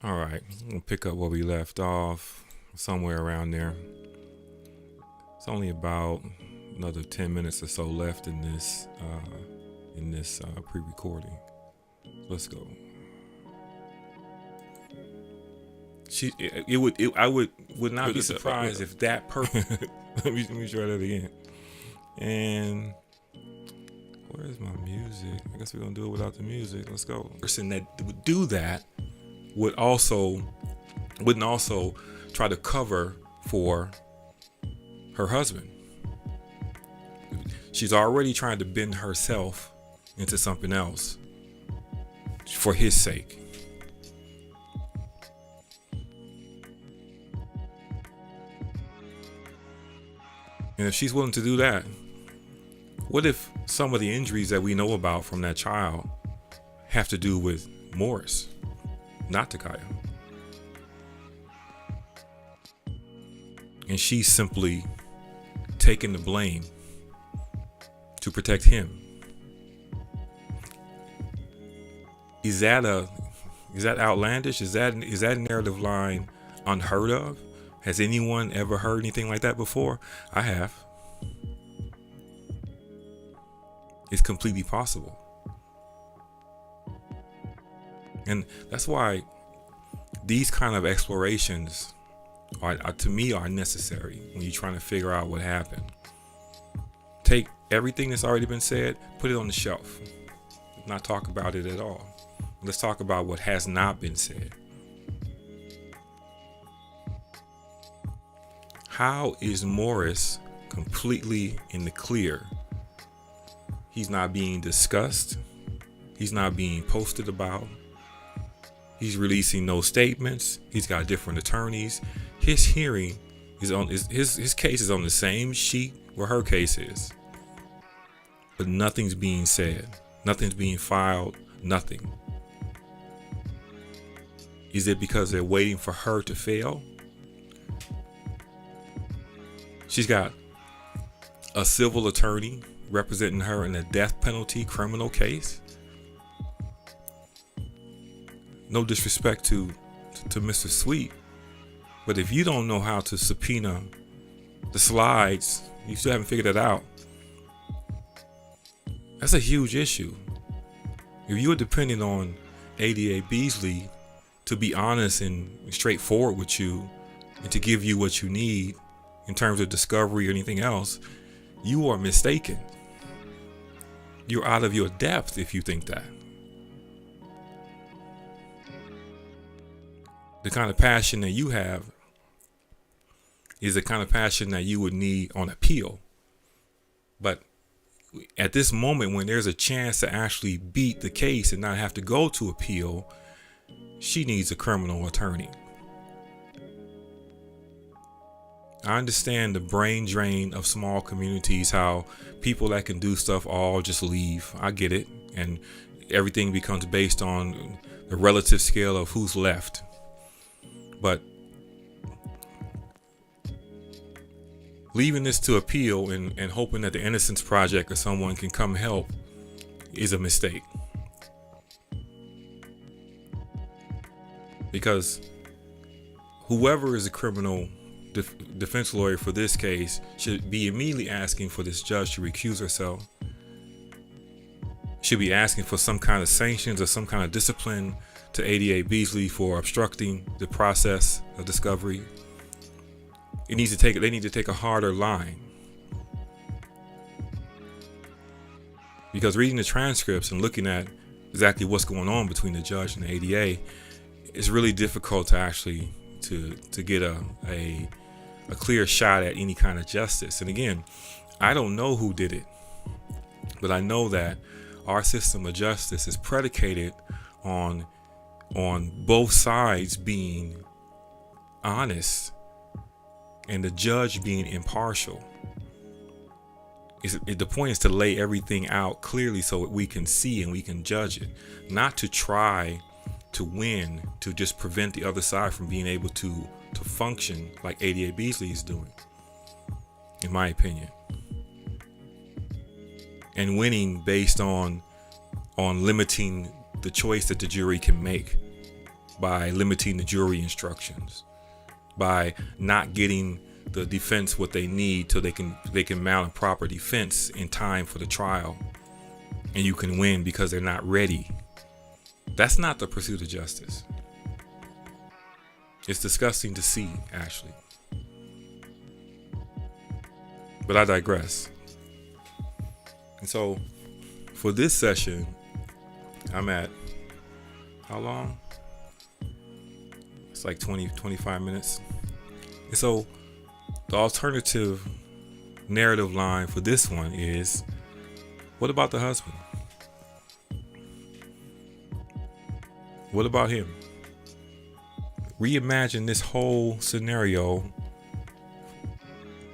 All right, I'm gonna pick up where we left off, somewhere around there. It's only about another 10 minutes or so left in this pre-recording. Let's go. I would not be surprised if that person. let me try that again. And where's my music? I guess we're gonna do it without the music. Let's go. Person that would do that wouldn't also try to cover for her husband. She's already trying to bend herself into something else for his sake. And if she's willing to do that, what if some of the injuries that we know about from that child have to do with Morris, not Takaya? And she's simply taking the blame to protect him. Is that outlandish? Is that narrative line unheard of? Has anyone ever heard anything like that before? I have. It's completely possible. And that's why these kind of explorations to me are necessary when you're trying to figure out what happened. Take everything that's already been said, put it on the shelf. Not talk about it at all. Let's talk about what has not been said. How is Morris completely in the clear? He's not being discussed. He's not being posted about. He's releasing no statements. He's got different attorneys. His hearing is on his case is on the same sheet where her case is. But nothing's being said. Nothing's being filed. Nothing. Is it because they're waiting for her to fail? She's got a civil attorney representing her in a death penalty criminal case. No disrespect to Mr. Sweet, but if you don't know how to subpoena the slides, you still haven't figured it out. That's a huge issue. If you are depending on ADA Beasley to be honest and straightforward with you and to give you what you need in terms of discovery or anything else, you are mistaken. You're out of your depth if you think that. The kind of passion that you have is the kind of passion that you would need on appeal. But at this moment, when there's a chance to actually beat the case and not have to go to appeal, she needs a criminal attorney. I understand the brain drain of small communities, how people that can do stuff all just leave. I get it. And everything becomes based on the relative scale of who's left. But leaving this to appeal and hoping that the Innocence Project or someone can come help is a mistake. Because whoever is a criminal defense lawyer for this case should be immediately asking for this judge to recuse herself. Should be asking for some kind of sanctions or some kind of discipline to ADA Beasley for obstructing the process of discovery. They need to take a harder line. Because reading the transcripts and looking at exactly what's going on between the judge and the ADA, it's really difficult to actually to get a clear shot at any kind of justice. And again, I don't know who did it, but I know that our system of justice is predicated on both sides being honest and the judge being impartial. The point is to lay everything out clearly so we can see and we can judge it, not to try to win, to just prevent the other side from being able to function like ADA Beasley is doing, in my opinion. And winning based on limiting the choice that the jury can make. by limiting the jury instructions, by not getting the defense what they need so they can mount a proper defense in time for the trial, and you can win because they're not ready. That's not the pursuit of justice. It's disgusting to see, actually. But I digress. And so for this session, I'm at, how long? It's like 25 minutes. And so the alternative narrative line for this one is, what about the husband? What about him? Reimagine this whole scenario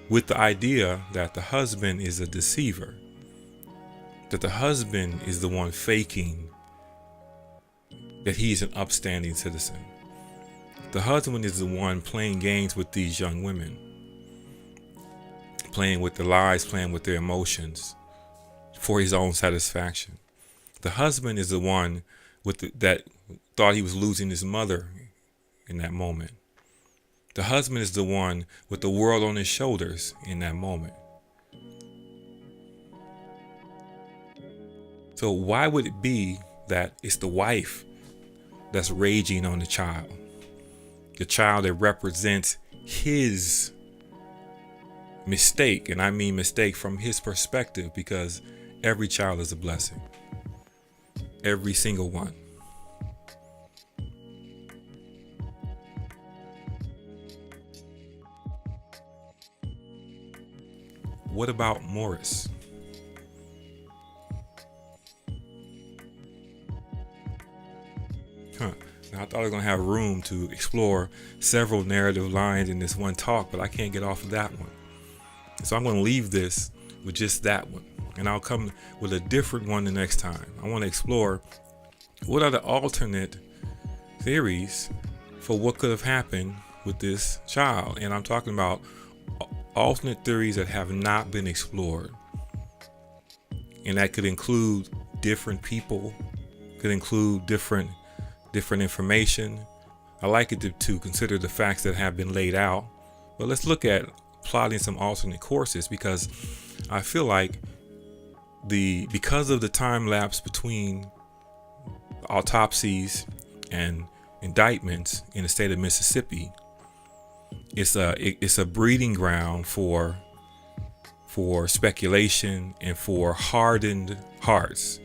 with the idea that the husband is a deceiver, that the husband is the one faking that he's an upstanding citizen. The husband is the one playing games with these young women, playing with their lives, playing with their emotions for his own satisfaction. The husband is the one that thought he was losing his mother in that moment. The husband is the one with the world on his shoulders in that moment. So why would it be that it's the wife that's raging on the child that represents his mistake? And I mean mistake from his perspective, because every child is a blessing. Every single one. What about Morris? Now, I thought I was going to have room to explore several narrative lines in this one talk, but I can't get off of that one. So I'm going to leave this with just that one, and I'll come with a different one the next time. I want to explore what are the alternate theories for what could have happened with this child. And I'm talking about alternate theories that have not been explored. And that could include different people, could include different information. I like it to consider the facts that have been laid out. But let's look at plotting some alternate courses, because I feel like because of the time lapse between autopsies and indictments in the state of Mississippi, it's a breeding ground for speculation and for hardened hearts,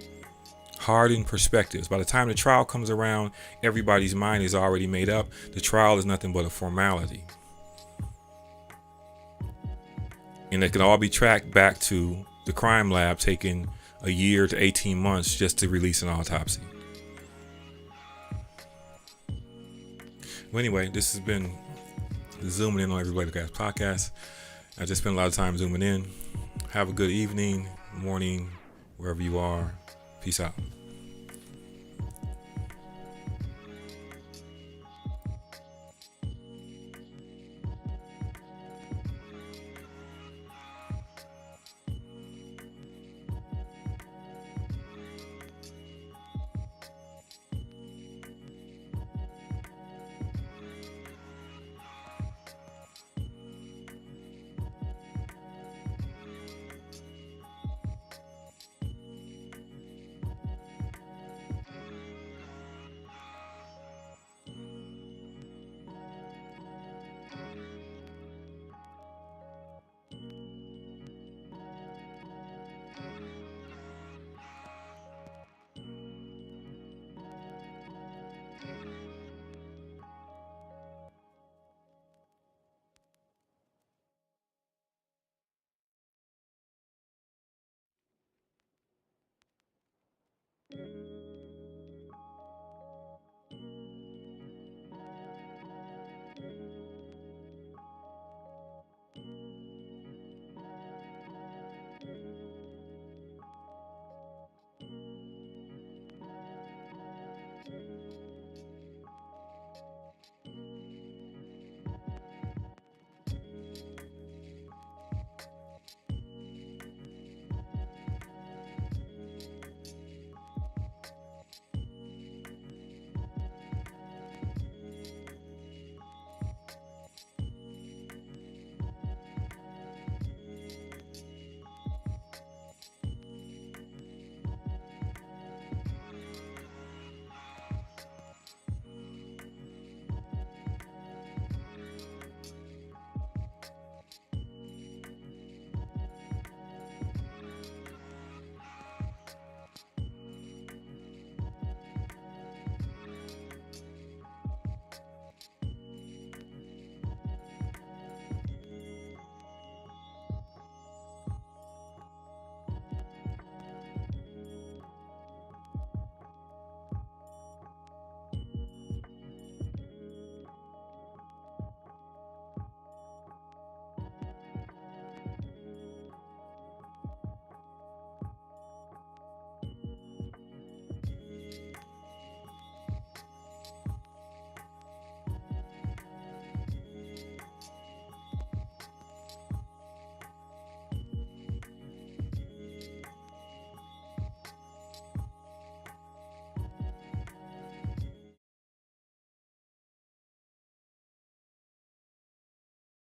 hardened perspectives. By the time the trial comes around, everybody's mind is already made up. The trial is nothing but a formality. And it can all be tracked back to the crime lab taking a year to 18 months just to release an autopsy. Well, anyway, this has been Zooming In on Everybody Guys podcast. I just spent a lot of time zooming in. Have a good evening, morning, wherever you are. Peace out.